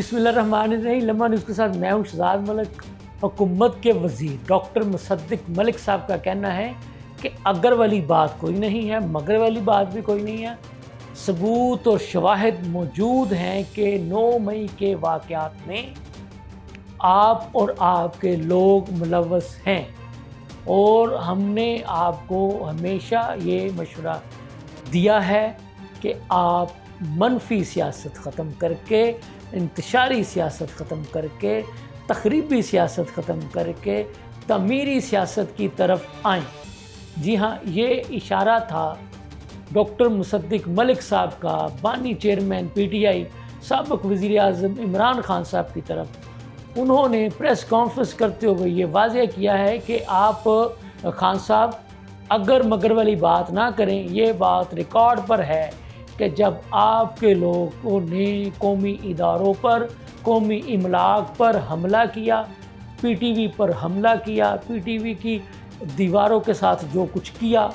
बिस्मिल्लाहिर्रहमानिर्रहीम। लम्हा न्यूज़ के साथ मैं हूँ शहजाद मलिक। हुकूमत के वज़ीर डॉक्टर मुसद्दिक मलिक साहब का कहना है कि अगर वाली बात कोई नहीं है, मगर वाली बात भी कोई नहीं है। सबूत और शवाहिद मौजूद हैं कि 9 मई के वाक़यात में आप और आपके लोग मुलव्वस हैं, और हमने आपको हमेशा ये मशवरा दिया है कि आप मनफी सियासत ख़त्म करके, इंतशारी सियासत ख़त्म करके, तख़रीबी सियासत ख़त्म करके तमीरी सियासत की तरफ आएँ। जी हाँ, ये इशारा था डॉक्टर मुसद्दिक मलिक साहब का बानी चेयरमैन PTI साबिक़ वज़ीर आज़म इमरान खान साहब की तरफ। उन्होंने प्रेस कॉन्फ्रेंस करते हुए ये वाज़ेह किया है कि आप खान साहब अगर मगर वाली बात ना करें। ये बात रिकॉर्ड पर है कि जब आपके लोगों ने कौमी इदारों पर, कौमी इमलाक पर हमला किया, PTV पर हमला किया, PTV की दीवारों के साथ जो कुछ किया,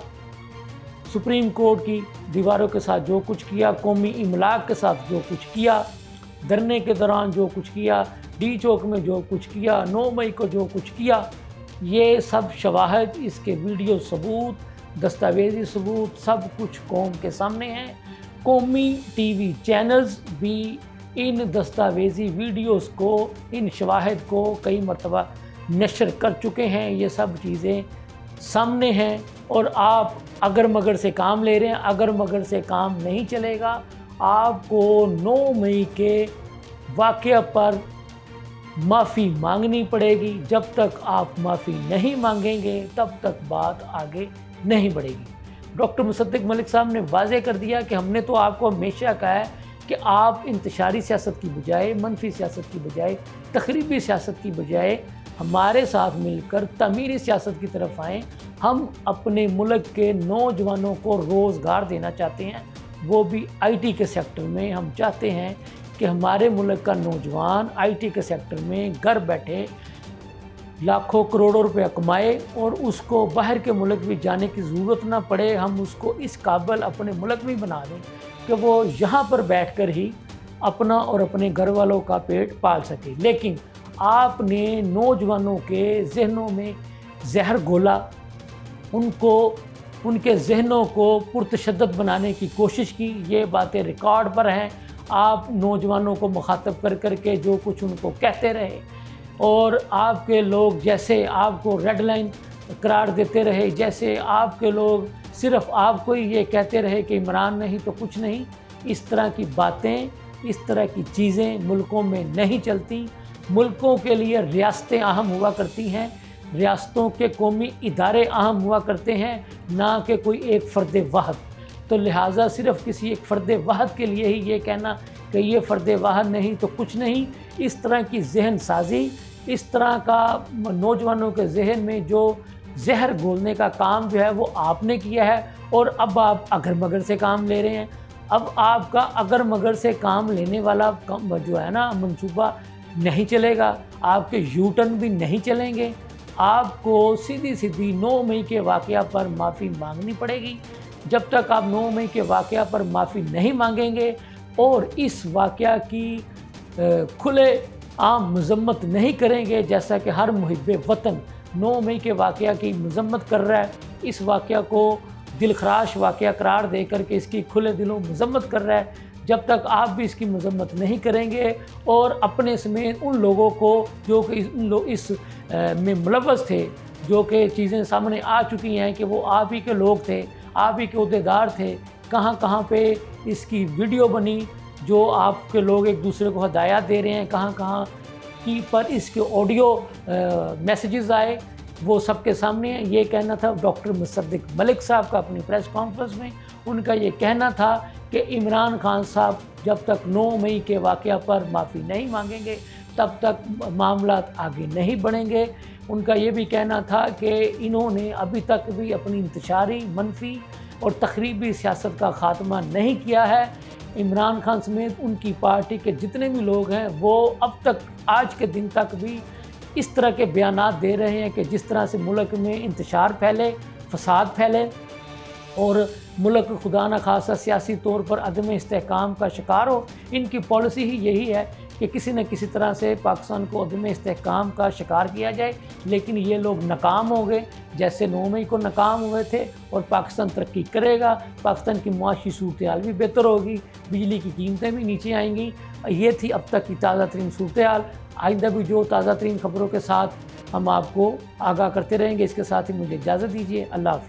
सुप्रीम कोर्ट की दीवारों के साथ जो कुछ किया, कौमी इमलाक के साथ जो कुछ किया, धरने के दौरान जो कुछ किया, डी चौक में जो कुछ किया, 9 मई को जो कुछ किया, ये सब शवाहिद, इसके वीडियो सबूत, दस्तावेज़ी सबूत सब कुछ कौम के सामने हैं। कौमी TV चैनल्स भी इन दस्तावेज़ी वीडियोस को, इन शवाहिद को कई मरतबा नशर कर चुके हैं। ये सब चीज़ें सामने हैं, और आप अगर मगर से काम ले रहे हैं। अगर मगर से काम नहीं चलेगा। आपको 9 मई के वाक़या पर माफ़ी मांगनी पड़ेगी। जब तक आप माफ़ी नहीं मांगेंगे तब तक बात आगे नहीं बढ़ेगी। डॉक्टर मुसद्दिक मलिक साहब ने वाज़ेह कर दिया कि हमने तो आपको हमेशा कहा है कि आप इंतशारी सियासत की बजाय, मनफी सियासत की बजाय, तख़रीबी सियासत की बजाय हमारे साथ मिलकर तमीरी सियासत की तरफ आएँ। हम अपने मुल्क के नौजवानों को रोज़गार देना चाहते हैं, वो भी IT के सेक्टर में। हम चाहते हैं कि हमारे मुल्क का नौजवान IT के सेक्टर में घर बैठे लाखों करोड़ों रुपया कमाए, और उसको बाहर के मुल्क भी जाने की ज़रूरत ना पड़े। हम उसको इस काबिल अपने मुल्क में बना दें कि वो यहाँ पर बैठकर ही अपना और अपने घर वालों का पेट पाल सके। लेकिन आपने नौजवानों के जहनों में जहर घोला, उनको, उनके जहनों को पुरतशद्दद बनाने की कोशिश की। ये बातें रिकॉर्ड पर हैं। आप नौजवानों को मुखातब कर कर के जो कुछ उनको कहते रहे, और आपके लोग जैसे आपको रेड लाइन करार देते रहे, जैसे आपके लोग सिर्फ़ आपको ही ये कहते रहे कि इमरान नहीं तो कुछ नहीं। इस तरह की बातें, इस तरह की चीज़ें मुल्कों में नहीं चलती। मुल्कों के लिए रियासतें अहम हुआ करती हैं, रियासतों के कौमी इदारे अहम हुआ करते हैं, ना कि कोई एक फ़र्द वाहिद। तो लिहाजा सिर्फ़ किसी एक फ़र्द वाहिद के लिए ही ये कहना कि ये फ़र्द वाहिद नहीं तो कुछ नहीं, इस तरह की जहन साजी, इस तरह का नौजवानों के जहन में जो जहर घोलने का काम जो है वो आपने किया है। और अब आप अगर मगर से काम ले रहे हैं। अब आपका अगर मगर से काम लेने वाला जो है ना मंसूबा नहीं चलेगा। आपके U-टर्न भी नहीं चलेंगे। आपको सीधी सीधी 9 मई के वाक़या पर माफ़ी मांगनी पड़ेगी। जब तक आप 9 मई के वाक़या पर माफ़ी नहीं मांगेंगे और इस वाक़या की खुले आम मज़म्मत नहीं करेंगे, जैसा कि हर मुहिब्बे वतन 9 मई के वाक़या की मज़म्मत कर रहा है, इस वाक़या को दिलखराश वाक़या करार दे करके इसकी खुले दिलों मज़म्मत कर रहा है, जब तक आप भी इसकी मज़म्मत नहीं करेंगे और अपने समेत उन लोगों को जो कि इस में मुलव्वस थे, जो कि चीज़ें सामने आ चुकी हैं कि वो आप ही के लोग थे, आप ही के ओहदेदार थे, कहाँ कहाँ पे इसकी वीडियो बनी, जो आपके लोग एक दूसरे को हदायत दे रहे हैं, कहाँ कहाँ की पर इसके ऑडियो मैसेजेस आए, वो सबके सामने है। ये कहना था डॉक्टर मुसद्दिक मलिक साहब का अपनी प्रेस कॉन्फ्रेंस में। उनका ये कहना था कि इमरान खान साहब जब तक 9 मई के वाक़या पर माफ़ी नहीं मांगेंगे तब तक मामलात आगे नहीं बढ़ेंगे। उनका ये भी कहना था कि इन्होंने अभी तक भी अपनी इंतशारी, मनफी और तख़रीबी सियासत का ख़ात्मा नहीं किया है। इमरान खान समेत उनकी पार्टी के जितने भी लोग हैं वो अब तक, आज के दिन तक भी इस तरह के बयानात दे रहे हैं कि जिस तरह से मुल्क में इंतशार फैले, फसाद फैले और मुल्क खुदा न खासा सियासी तौर पर अदम इस्तेहकाम का शिकार हो। इनकी पॉलिसी ही यही है कि किसी न किसी तरह से पाकिस्तान को अदम इस्तेहकाम का शिकार किया जाए, लेकिन ये लोग नाकाम हो गए, जैसे 9 मई को नाकाम हुए थे। और पाकिस्तान तरक्की करेगा, पाकिस्तान की मुआशी सूरत-ए-हाल भी बेहतर होगी, बिजली की कीमतें भी नीचे आएंगी। ये थी अब तक की ताज़ा तरीन सूरत-ए-हाल। आइंदा भी जो ताज़ा तरीन खबरों के साथ हम आपको आगाह करते रहेंगे। इसके साथ ही मुझे इजाज़त दीजिए। अल्लाह हाफ़िज़।